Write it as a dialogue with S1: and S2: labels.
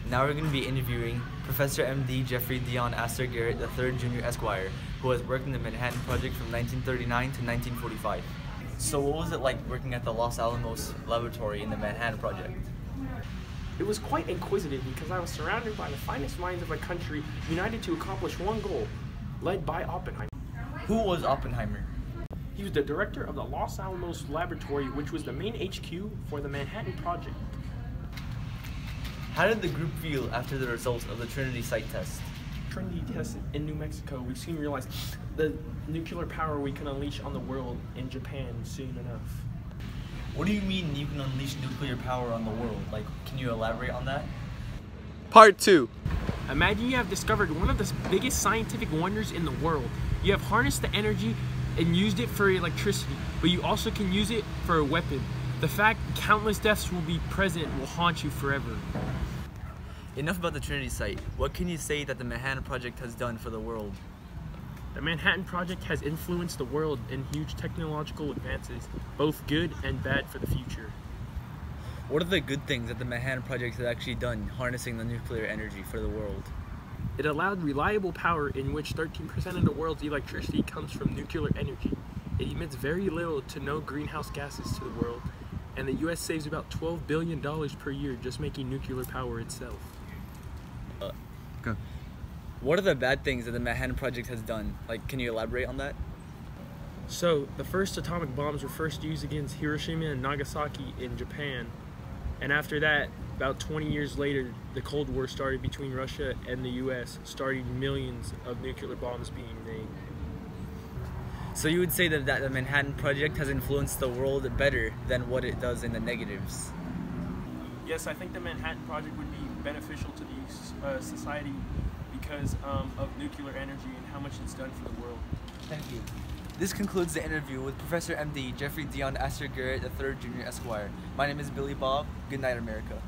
S1: Now we're going to be interviewing Professor M.D. Jeffrey Dion Astor Garrett III Jr. Esquire, who has worked in the Manhattan Project from 1939 to 1945. So what was it like working at the Los Alamos Laboratory in the Manhattan Project?
S2: It was quite inquisitive because I was surrounded by the finest minds of a country united to accomplish one goal, led by Oppenheimer.
S1: Who was Oppenheimer?
S2: He was the director of the Los Alamos Laboratory, which was the main HQ for the Manhattan Project.
S1: How did the group feel after the results of the Trinity site test?
S2: Trinity test in New Mexico, we soon realized the nuclear power we can unleash on the world in Japan soon enough.
S1: What do you mean you can unleash nuclear power on the world? Like, can you elaborate on that?
S3: Part 2.
S2: Imagine you have discovered one of the biggest scientific wonders in the world. You have harnessed the energy and used it for electricity, but you also can use it for a weapon. The fact countless deaths will be present will haunt you forever.
S1: Enough about the Trinity site. What can you say that the Manhattan Project has done for the world?
S2: The Manhattan Project has influenced the world in huge technological advances, both good and bad for the future.
S1: What are the good things that the Manhattan Project has actually done harnessing the nuclear energy for the world?
S2: It allowed reliable power in which 13% of the world's electricity comes from nuclear energy. It emits very little to no greenhouse gases to the world, and the US saves about $12 billion per year just making nuclear power itself.
S1: Go. What are the bad things that the Manhattan Project has done? Like, can you elaborate on that?
S2: So, the first atomic bombs were first used against Hiroshima and Nagasaki in Japan, and after that, about 20 years later, the Cold War started between Russia and the US, starting millions of nuclear bombs being made.
S1: So you would say that the Manhattan Project has influenced the world better than what it does in the negatives?
S2: Yes, I think the Manhattan Project would be beneficial to the society because of nuclear energy and how much it's done for the world.
S1: Thank you. This concludes the interview with Professor M.D. Jeffrey Dion Astor Garrett III Jr. Esquire. My name is Billy Bob. Good night, America.